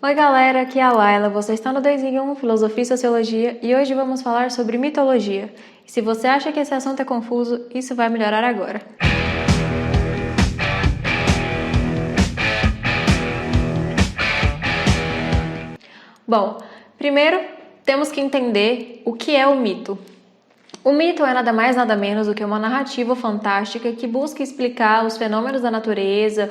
Oi galera, aqui é a Laila, você está no 2 em 1 Filosofia e Sociologia e hoje vamos falar sobre mitologia. E se você acha que esse assunto é confuso, isso vai melhorar agora. Bom, primeiro temos que entender o que é o mito. O mito é nada mais nada menos do que uma narrativa fantástica que busca explicar os fenômenos da natureza,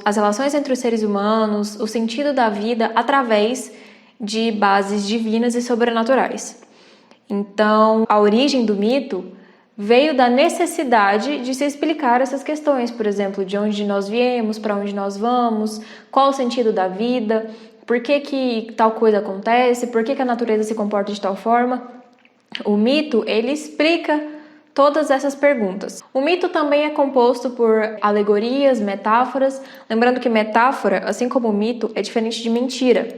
as relações entre os seres humanos, o sentido da vida através de bases divinas e sobrenaturais. Então, a origem do mito veio da necessidade de se explicar essas questões, por exemplo, de onde nós viemos, para onde nós vamos, qual o sentido da vida, por que tal coisa acontece, por que a natureza se comporta de tal forma. O mito, ele explica todas essas perguntas. O mito também é composto por alegorias, metáforas, lembrando que metáfora, assim como o mito, é diferente de mentira.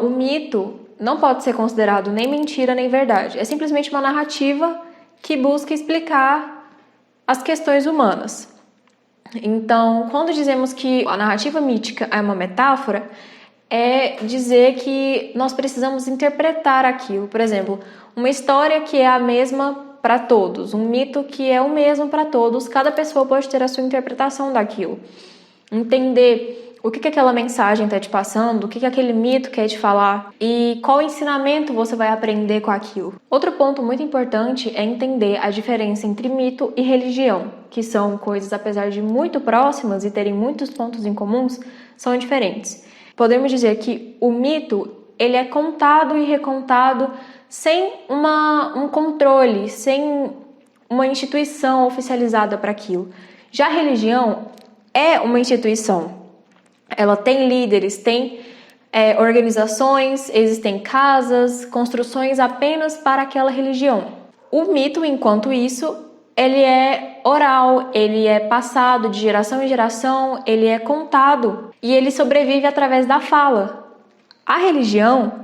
O mito não pode ser considerado nem mentira nem verdade, é simplesmente uma narrativa que busca explicar as questões humanas. Então, quando dizemos que a narrativa mítica é uma metáfora, é dizer que nós precisamos interpretar aquilo. Por exemplo, uma história que é a mesma para todos, um mito que é o mesmo para todos, cada pessoa pode ter a sua interpretação daquilo. Entender o que aquela mensagem está te passando, o que aquele mito quer te falar e qual ensinamento você vai aprender com aquilo. Outro ponto muito importante é entender a diferença entre mito e religião, que são coisas, apesar de muito próximas e terem muitos pontos em comuns, são diferentes. Podemos dizer que o mito, ele é contado e recontado sem um controle, sem uma instituição oficializada para aquilo. Já a religião é uma instituição. Ela tem líderes, tem organizações, existem casas, construções apenas para aquela religião. O mito, enquanto isso, ele é oral, ele é passado de geração em geração, ele é contado e ele sobrevive através da fala. A religião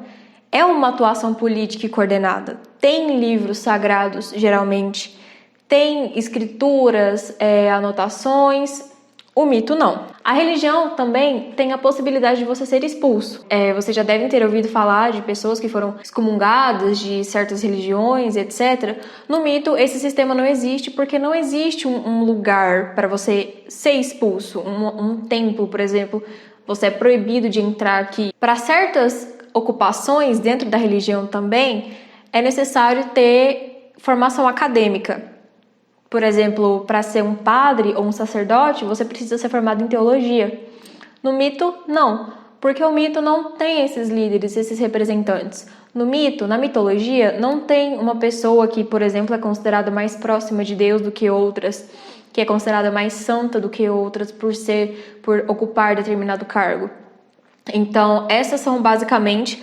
é uma atuação política e coordenada. Tem livros sagrados, geralmente, tem escrituras, anotações. O mito não. A religião também tem a possibilidade de você ser expulso. Vocês já devem ter ouvido falar de pessoas que foram excomungadas de certas religiões, etc. No mito, esse sistema não existe porque não existe um lugar para você ser expulso. Um templo, por exemplo, você é proibido de entrar aqui. Para certas ocupações dentro da religião também, é necessário ter formação acadêmica. Por exemplo, para ser um padre ou um sacerdote, você precisa ser formado em teologia. No mito, não, porque o mito não tem esses líderes, esses representantes. No mito, na mitologia, não tem uma pessoa que, por exemplo, é considerada mais próxima de Deus do que outras, que é considerada mais santa do que outras por ocupar determinado cargo. Então, essas são basicamente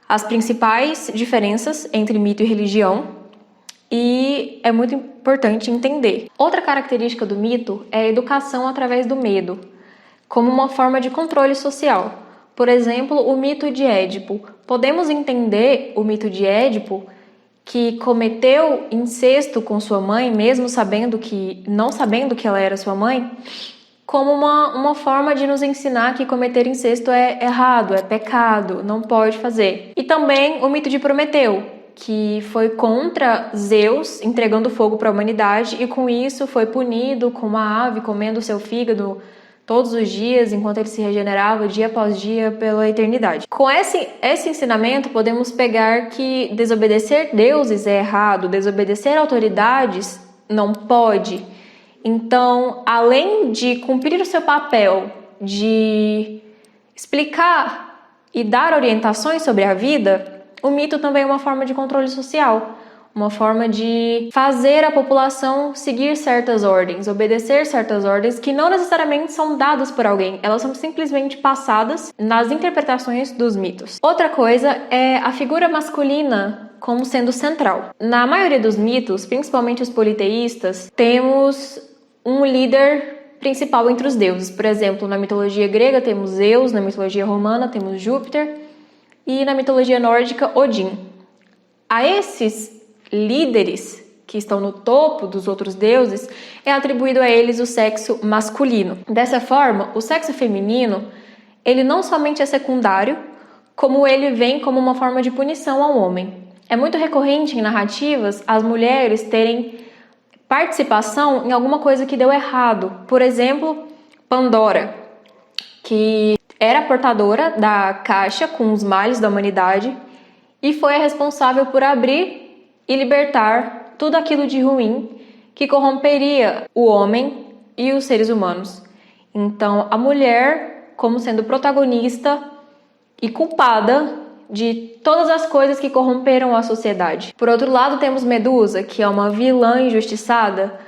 as principais diferenças entre mito e religião. E é muito importante entender. Outra característica do mito é a educação através do medo, como uma forma de controle social. Por exemplo, o mito de Édipo. Podemos entender o mito de Édipo, que cometeu incesto com sua mãe, mesmo não sabendo que ela era sua mãe, como uma forma de nos ensinar que cometer incesto é errado, é pecado, não pode fazer. E também o mito de Prometeu, que foi contra Zeus, entregando fogo para a humanidade, e com isso foi punido com uma ave comendo seu fígado todos os dias, enquanto ele se regenerava dia após dia pela eternidade. Com esse ensinamento, podemos pegar que desobedecer deuses é errado, desobedecer autoridades não pode. Então, além de cumprir o seu papel de explicar e dar orientações sobre a vida, o mito também é uma forma de controle social, uma forma de fazer a população seguir certas ordens, obedecer certas ordens que não necessariamente são dadas por alguém, elas são simplesmente passadas nas interpretações dos mitos. Outra coisa é a figura masculina como sendo central. Na maioria dos mitos, principalmente os politeístas, temos um líder principal entre os deuses. Por exemplo, na mitologia grega temos Zeus, na mitologia romana temos Júpiter, e na mitologia nórdica, Odin. A esses líderes que estão no topo dos outros deuses, é atribuído a eles o sexo masculino. Dessa forma, o sexo feminino, ele não somente é secundário, como ele vem como uma forma de punição ao homem. É muito recorrente em narrativas as mulheres terem participação em alguma coisa que deu errado. Por exemplo, Pandora, que era portadora da caixa com os males da humanidade e foi a responsável por abrir e libertar tudo aquilo de ruim que corromperia o homem e os seres humanos. Então, a mulher, como sendo protagonista e culpada de todas as coisas que corromperam a sociedade. Por outro lado, temos Medusa, que é uma vilã injustiçada.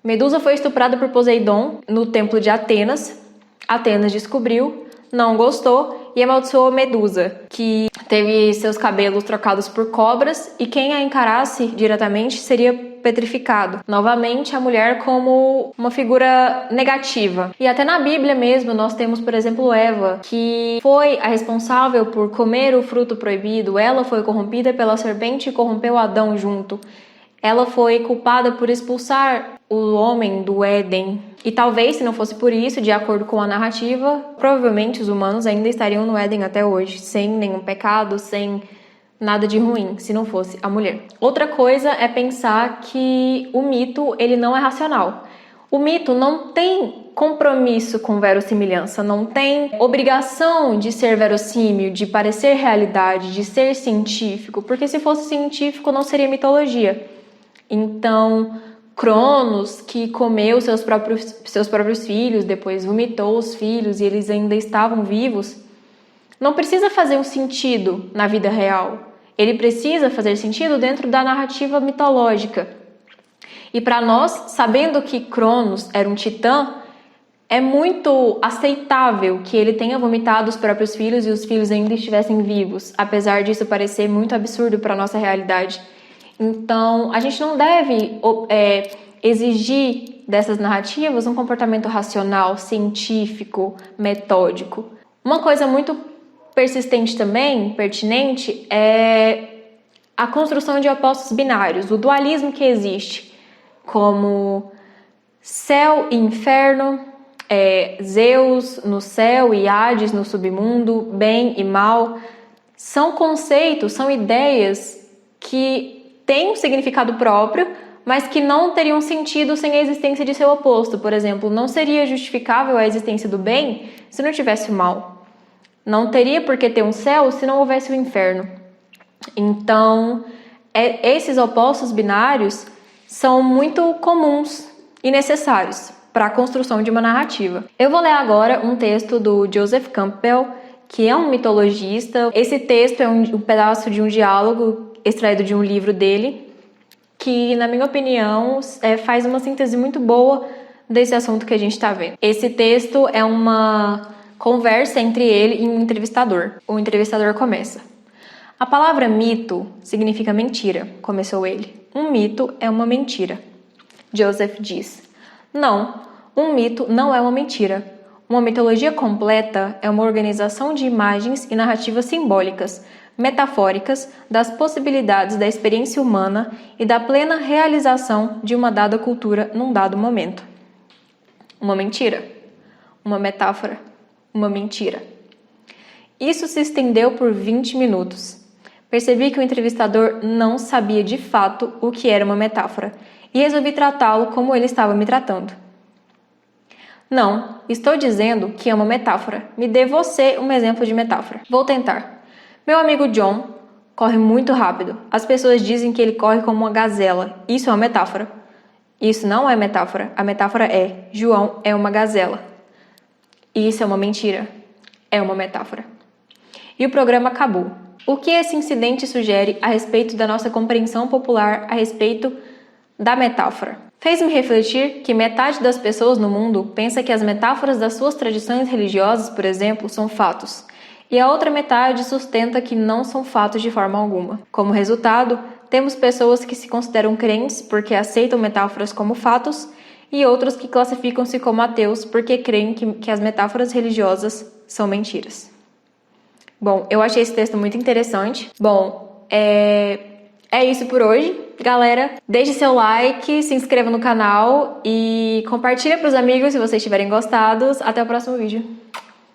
Medusa foi estuprada por Poseidon no templo de Atenas. Atenas descobriu, não gostou e amaldiçoou Medusa, que teve seus cabelos trocados por cobras e quem a encarasse diretamente seria petrificado. Novamente, a mulher como uma figura negativa. E até na Bíblia mesmo, nós temos, por exemplo, Eva, que foi a responsável por comer o fruto proibido. Ela foi corrompida pela serpente e corrompeu Adão junto. Ela foi culpada por expulsar o homem do Éden. E talvez, se não fosse por isso, de acordo com a narrativa, provavelmente os humanos ainda estariam no Éden até hoje, sem nenhum pecado, sem nada de ruim, se não fosse a mulher. Outra coisa é pensar que o mito, ele não é racional. O mito não tem compromisso com verossimilhança, não tem obrigação de ser verossímil, de parecer realidade, de ser científico, porque se fosse científico não seria mitologia. Então, Cronos, que comeu seus próprios filhos, depois vomitou os filhos e eles ainda estavam vivos, não precisa fazer um sentido na vida real. Ele precisa fazer sentido dentro da narrativa mitológica. E para nós, sabendo que Cronos era um titã, é muito aceitável que ele tenha vomitado os próprios filhos e os filhos ainda estivessem vivos, apesar disso parecer muito absurdo para a nossa realidade. Então, a gente não deve exigir dessas narrativas um comportamento racional, científico, metódico. Uma coisa muito persistente também, pertinente, é a construção de opostos binários, o dualismo que existe, como céu e inferno, Zeus no céu e Hades no submundo, bem e mal. São conceitos, são ideias que têm um significado próprio, mas que não teriam sentido sem a existência de seu oposto. Por exemplo, não seria justificável a existência do bem se não tivesse o mal. Não teria por que ter um céu se não houvesse o inferno. Então, esses opostos binários são muito comuns e necessários para a construção de uma narrativa. Eu vou ler agora um texto do Joseph Campbell, que é um mitologista. Esse texto é um pedaço de um diálogo extraído de um livro dele, que, na minha opinião, faz uma síntese muito boa desse assunto que a gente está vendo. Esse texto é uma conversa entre ele e um entrevistador. O entrevistador começa: a palavra mito significa mentira, começou ele. Um mito é uma mentira. Joseph diz: não, um mito não é uma mentira. Uma mitologia completa é uma organização de imagens e narrativas simbólicas, metafóricas, das possibilidades da experiência humana e da plena realização de uma dada cultura num dado momento. Uma mentira. Uma metáfora. Uma mentira. Isso se estendeu por 20 minutos. Percebi que o entrevistador não sabia de fato o que era uma metáfora e resolvi tratá-lo como ele estava me tratando. Não, estou dizendo que é uma metáfora. Me dê você um exemplo de metáfora. Vou tentar. Meu amigo John corre muito rápido. As pessoas dizem que ele corre como uma gazela. Isso é uma metáfora. Isso não é metáfora. A metáfora é: João é uma gazela. Isso é uma mentira. É uma metáfora. E o programa acabou. O que esse incidente sugere a respeito da nossa compreensão popular a respeito da metáfora? Fez-me refletir que metade das pessoas no mundo pensa que as metáforas das suas tradições religiosas, por exemplo, são fatos, e a outra metade sustenta que não são fatos de forma alguma. Como resultado, temos pessoas que se consideram crentes porque aceitam metáforas como fatos e outros que classificam-se como ateus porque creem que as metáforas religiosas são mentiras. Bom, eu achei esse texto muito interessante. Bom, é isso por hoje. Galera, deixe seu like, se inscreva no canal e compartilhe para os amigos se vocês tiverem gostado. Até o próximo vídeo.